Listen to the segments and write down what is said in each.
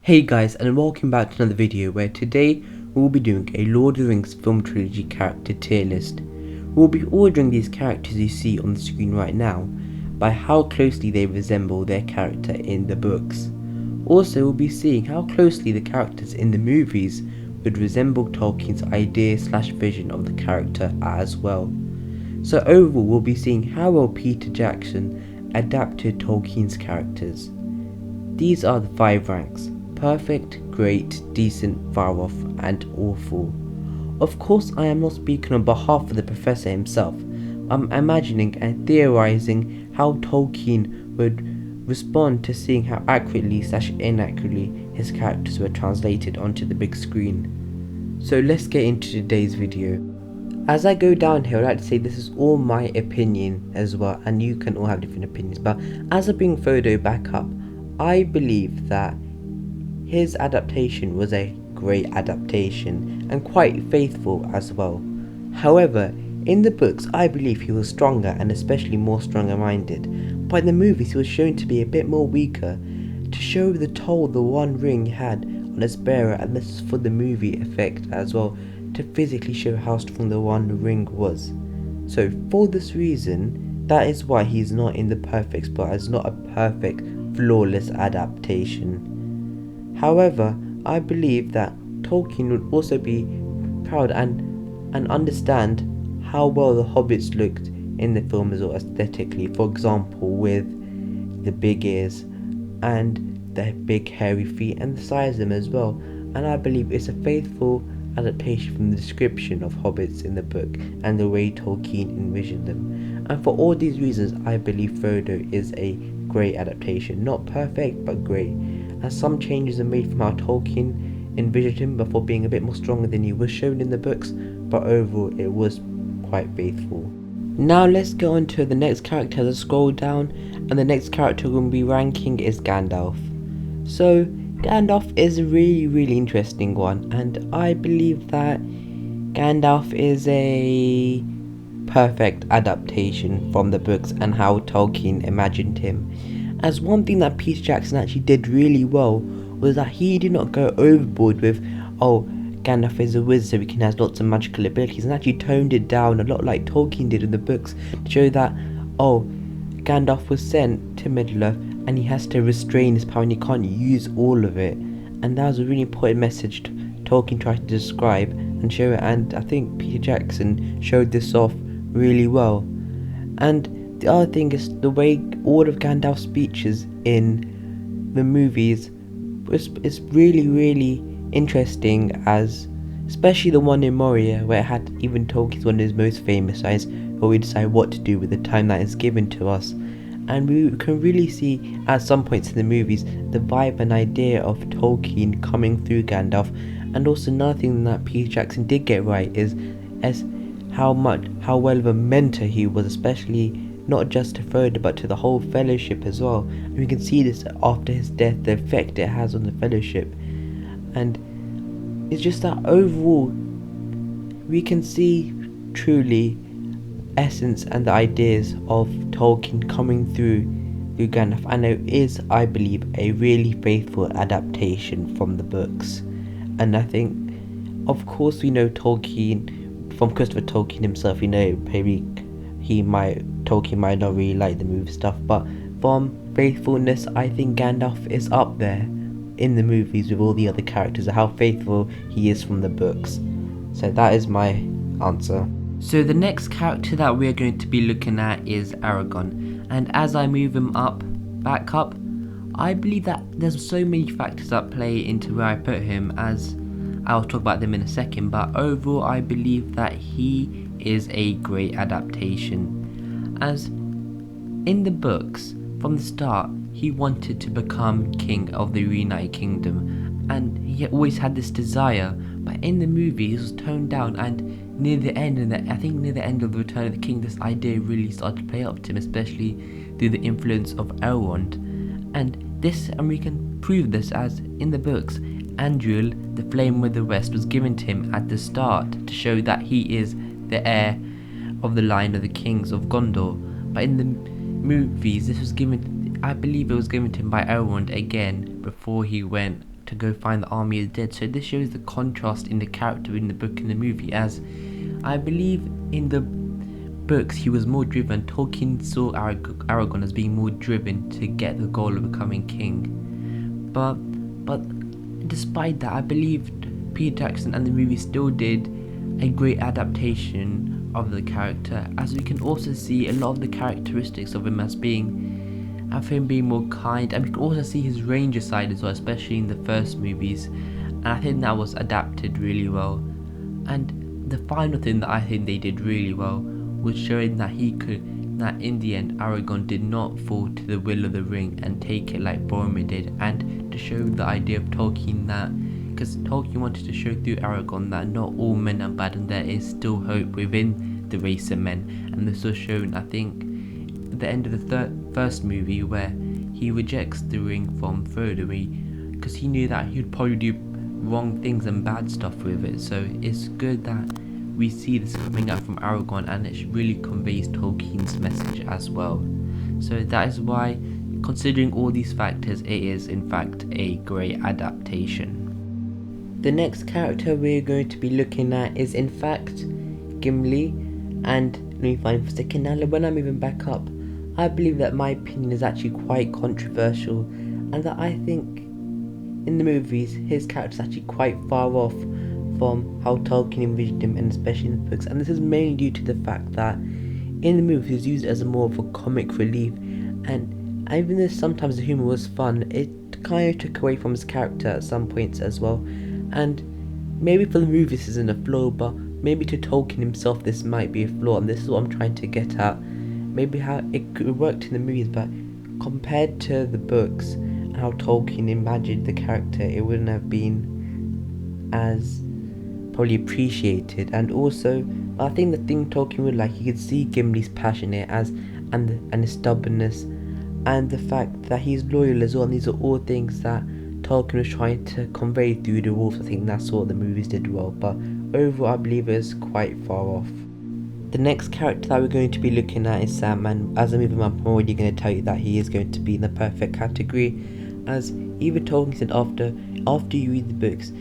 Hey guys, and welcome back to another video where today we'll be doing a Lord of the Rings film trilogy character tier list. We'll be ordering these characters you see on the screen right now by how closely they resemble their character in the books. Also, we'll be seeing how closely the characters in the movies would resemble Tolkien's idea/vision of the character as well. So overall, we'll be seeing how well Peter Jackson adapted Tolkien's characters. These are the 5 ranks: perfect, great, decent, far off, and awful. Of course, I am not speaking on behalf of the professor himself. I'm imagining and theorizing how Tolkien would respond to seeing how accurately/inaccurately his characters were translated onto the big screen. So let's get into today's video. As I go down here, I'd like to say this is all my opinion as well, and you can all have different opinions, but as I bring Frodo back up, I believe that his adaptation was a great adaptation and quite faithful as well. However, in the books I believe he was stronger and especially more stronger minded, but in the movies he was shown to be a bit more weaker, to show the toll the One Ring had on its bearer, and this is for the movie effect as well, to physically show how strong the One Ring was. So for this reason, that is why he's not in the perfect spot, as not a perfect, flawless adaptation. However, I believe that Tolkien would also be proud and understand how well the hobbits looked in the film as well aesthetically. For example, with the big ears and the big hairy feet and the size of them as well. And I believe it's a faithful adaptation from the description of hobbits in the book and the way Tolkien envisioned them. And for all these reasons, I believe Frodo is a great adaptation. Not perfect, but great. As some changes are made from how Tolkien envisioned him before being a bit more stronger than he was shown in the books, but overall it was quite faithful. Now let's go on to the next character as I scroll down, and the next character we're going to be ranking is Gandalf. So Gandalf is a really interesting one, and I believe that Gandalf is a perfect adaptation from the books and how Tolkien imagined him. As one thing that Peter Jackson actually did really well was that he did not go overboard with, oh, Gandalf is a wizard so he can have lots of magical abilities, and actually toned it down a lot like Tolkien did in the books to show that, oh, Gandalf was sent to Middle-earth and he has to restrain his power and he can't use all of it. And that was a really important message Tolkien tried to describe and show it, and I think Peter Jackson showed this off really well. And the other thing is the way all of Gandalf's speeches in the movies is really interesting, as especially the one in Moria where it had even Tolkien's one of his most famous lines, where we decide what to do with the time that is given to us. And we can really see at some points in the movies the vibe and idea of Tolkien coming through Gandalf. And also another thing that Peter Jackson did get right is how well of a mentor he was, especially not just to Frodo but to the whole fellowship as well. And we can see this after his death, the effect it has on the fellowship. And it's just that overall we can see truly essence and the ideas of Tolkien coming through Gandalf, and it is, I believe, a really faithful adaptation from the books. And I think, of course, we know Tolkien from Christopher Tolkien himself. You know, maybe Tolkien might not really like the movie stuff, but from faithfulness, I think Gandalf is up there in the movies with all the other characters, how faithful he is from the books. So that is my answer. So the next character that we're going to be looking at is Aragon, and as I move him back up, I believe that there's so many factors that play into where I put him, as I'll talk about them in a second, but overall I believe that he is a great adaptation. As in the books, from the start, he wanted to become king of the Reunited Kingdom, and he always had this desire, but in the movie it was toned down, and near the end of the Return of the King, this idea really started to play up to him, especially through the influence of Erwin. And we can prove this, as in the books, Anduril, the Flame with the West, was given to him at the start to show that he is the heir of the line of the kings of Gondor. But in the movies, this was given, I believe it was given to him by Erwin again before he went to go find the army is dead. So this shows the contrast in the character in the book and the movie, as I believe in the books he was more driven. Tolkien saw Aragon as being more driven to get the goal of becoming king. But despite that, I believe Peter Jackson and the movie still did a great adaptation of the character, as we can also see a lot of the characteristics of him as being, of him being more kind, and we can also see his ranger side as well, especially in the first movies, and I think that was adapted really well. And the final thing that I think they did really well was showing that that in the end Aragon did not fall to the will of the ring and take it like Boromi did, and to show the idea of Tolkien that, because Tolkien wanted to show through Aragon that not all men are bad and there is still hope within the race of men. And this was shown, I think, at the end of the first movie, where he rejects the ring from Frodo, because he knew that he would probably do wrong things and bad stuff with it. So it's good that we see this coming out from Aragon, and it really conveys Tolkien's message as well. So that is why, considering all these factors, it is in fact a great adaptation. The next character we're going to be looking at is in fact Gimli, and let me find for a second. Now when I'm moving back up, I believe that my opinion is actually quite controversial, and that I think in the movies his character is actually quite far off from how Tolkien envisioned him, and especially in the books. And this is mainly due to the fact that in the movie he was used as more of a comic relief, and even though sometimes the humour was fun, it kind of took away from his character at some points as well. And maybe for the movie this isn't a flaw, but maybe to Tolkien himself this might be a flaw, and this is what I'm trying to get at. Maybe how it worked in the movies, but compared to the books and how Tolkien imagined the character, it wouldn't have been as probably appreciated. And also I think the thing Tolkien would like, you could see Gimli's passion here and his stubbornness, and the fact that he's loyal as well, and these are all things that Tolkien was trying to convey through the wolves. I think that's what the movies did well, but overall I believe it is quite far off. The next character that we're going to be looking at is Sam, and as I move him up, I'm already going to tell you that he is going to be in the perfect category, as even Tolkien said after you read the books,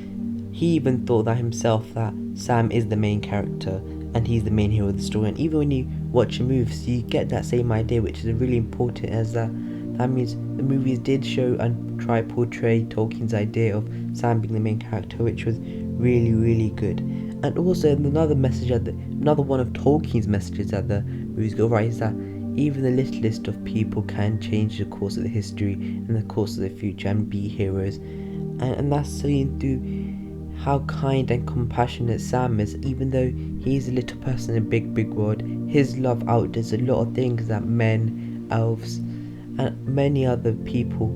he even thought that himself, that Sam is the main character and he's the main hero of the story. And even when you watch the movies, you get that same idea, which is really important, as that means the movies did show and try to portray Tolkien's idea of Sam being the main character, which was really, really good. And also another one of Tolkien's messages that the movies go right is that even the littlest of people can change the course of the history and the course of the future and be heroes. And that's seen through how kind and compassionate Sam is. Even though he's a little person in a big world, his love outdoes a lot of things that men, elves, and many other people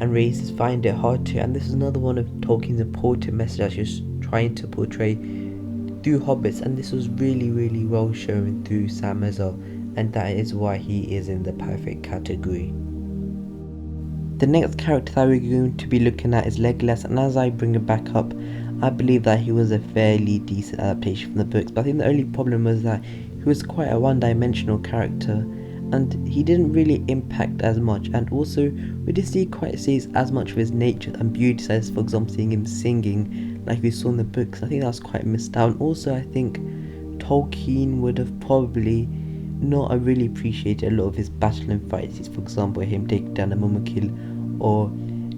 and races find it hard to. And this is another one of Tolkien's important messages he was trying to portray through hobbits, and this was really, really well shown through Sam as well, and that is why he is in the perfect category. The next character that we're going to be looking at is Legless, and as I bring it back up, I believe that he was a fairly decent adaptation from the books, but I think the only problem was that he was quite a one-dimensional character, and he didn't really impact as much. And also we didn't quite see as much of his nature and beauty sides, for example seeing him singing like we saw in the books. I think that's quite missed out. And also I think Tolkien would have probably not really appreciated a lot of his battle and fight scenes, for example him taking down a Mumakil, or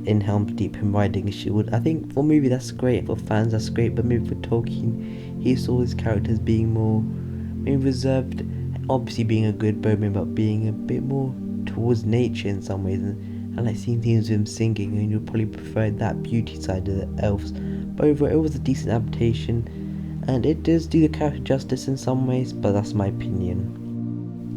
in Helm's Deep him riding a shield. I think for movie that's great, for fans that's great, but maybe for Tolkien he saw his characters being more maybe reserved, obviously being a good bowman, but being a bit more towards nature in some ways, and like seeing things with him singing, and you'll probably prefer that beauty side of the elves. But overall it was a decent adaptation, and it does do the character justice in some ways, but that's my opinion.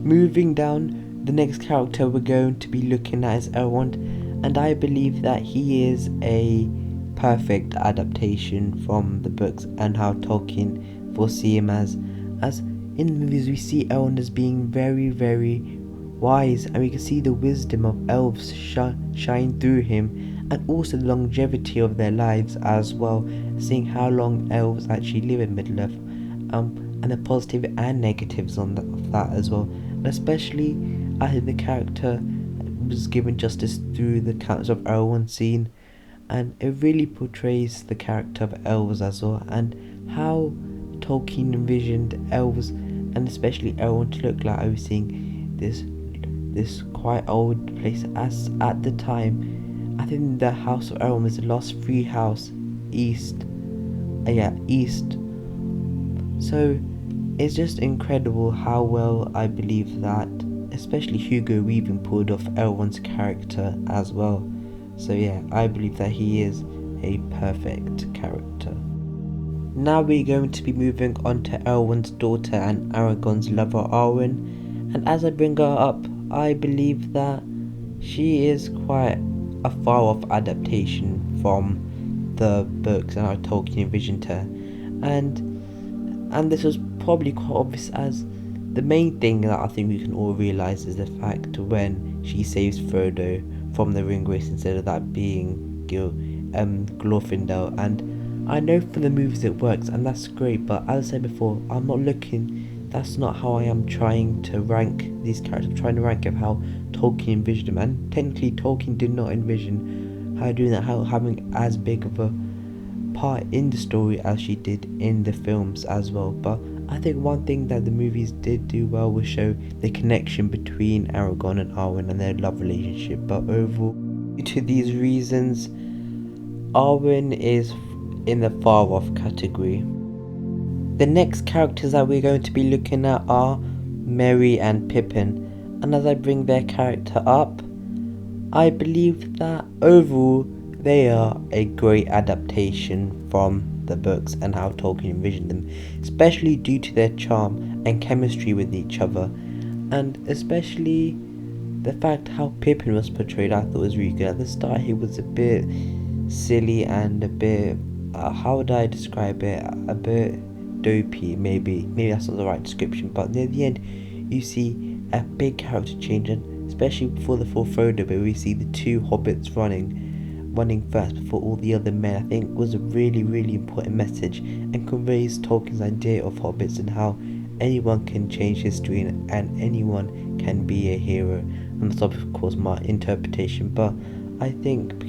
Moving down, the next character we're going to be looking at is Erwin, and I believe that he is a perfect adaptation from the books and how Tolkien foresee him as in the movies we see Erwin as being very, very wise, and we can see the wisdom of elves shine through him, and also the longevity of their lives as well, seeing how long elves actually live in Middle-earth, and the positive and negatives of that as well. And especially I think the character was given justice through the characters of Erwin, seen and it really portrays the character of elves as well, and how Tolkien envisioned elves, and especially Erwin, to look like. I was seeing this quite old place, as at the time I think the house of Erwin was the last free house east. East. So it's just incredible how well I believe that especially Hugo Weaving pulled off Erwin's character as well. So yeah, I believe that he is a perfect character. Now we're going to be moving on to Erwin's daughter and Aragon's lover, Erwin, and as I bring her up, I believe that she is quite a far off adaptation from the books and how Tolkien envisioned her, and this was probably quite obvious, as the main thing that I think we can all realise is the fact when she saves Frodo from the ring race instead of that being Glorfindel. And I know for the movies it works and that's great, but as I said before, that's not how I am trying to rank these characters. I'm trying to rank of how Tolkien envisioned them, and technically Tolkien did not envision her doing that, how having as big of a part in the story as she did in the films as well. But I think one thing that the movies did do well was show the connection between Aragon and Arwen and their love relationship. But overall, due to these reasons, Arwen is in the far off category. The next characters that we're going to be looking at are Merry and Pippin, and as I bring their character up, I believe that overall they are a great adaptation from the books and how Tolkien envisioned them, especially due to their charm and chemistry with each other, and especially the fact how Pippin was portrayed. I thought was really good. At the start he was a bit silly and a bit, how would I describe it, a bit dopey, maybe that's not the right description, but near the end you see a big character change, and especially before the full Frodo, where we see the two hobbits running first before all the other men, I think was a really important message and conveys Tolkien's idea of hobbits and how anyone can change history and anyone can be a hero. And that's of course my interpretation, but I think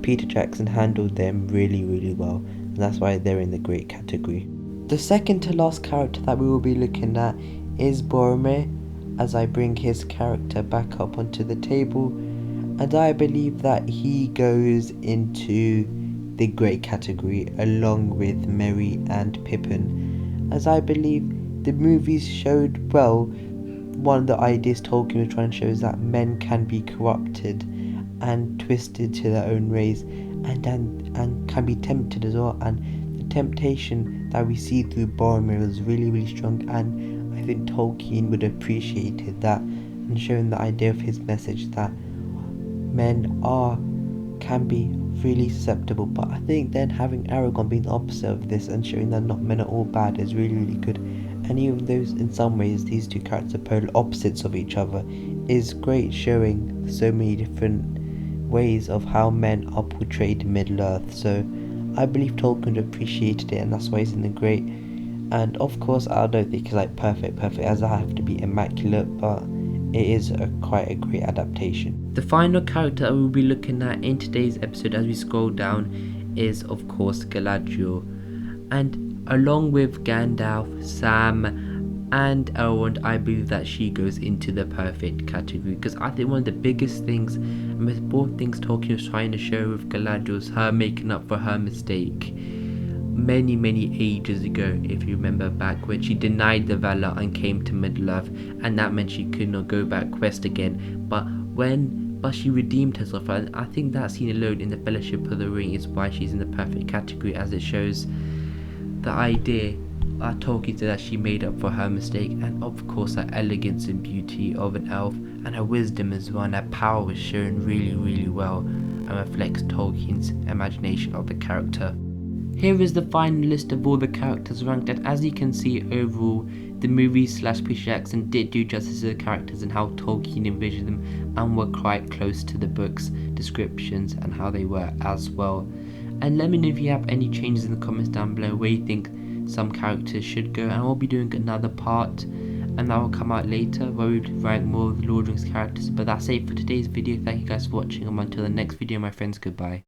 Peter Jackson handled them really well, and that's why they're in the great category. The second to last character that we will be looking at is Boromi, as I bring his character back up onto the table, and I believe that he goes into the great category along with Merry and Pippin, as I believe the movies showed well one of the ideas Tolkien was trying to show is that men can be corrupted and twisted to their own ways and can be tempted as well, and the temptation that we see through Boromir is really strong, and I think Tolkien would have appreciated that and shown the idea of his message that men can be really susceptible. But I think then having Aragon being the opposite of this and showing that not men are all bad is really good, and even though in some ways these two characters are polar opposites of each other, is great, showing so many different ways of how men are portrayed in Middle Earth. So I believe Tolkien appreciated it, and that's why he's in the great. And of course I don't think he's like perfect as I have to be immaculate, but it is quite a great adaptation. The final character that we'll be looking at in today's episode as we scroll down is of course Galadriel, and along with Gandalf, Sam and Erwin, I believe that she goes into the perfect category, because I think one of the biggest things and most important things Tolkien was trying to show with Galadriel is her making up for her mistake many ages ago, if you remember back when she denied the Valar and came to Middle Earth, and that meant she could not go back west again, but she redeemed herself, and I think that scene alone in the Fellowship of the Ring is why she's in the perfect category, as it shows the idea that Tolkien said that she made up for her mistake, and of course her elegance and beauty of an elf, and her wisdom as well, and her power was shown really well and reflects Tolkien's imagination of the character. Here is the final list of all the characters ranked, and as you can see overall the movie / Peter Jackson did do justice to the characters and how Tolkien envisioned them, and were quite close to the book's descriptions and how they were as well. And let me know if you have any changes in the comments down below where you think some characters should go, and I'll be doing another part and that will come out later where we rank more of the Lord of the Rings characters. But that's it for today's video. Thank you guys for watching, and until the next video my friends, goodbye.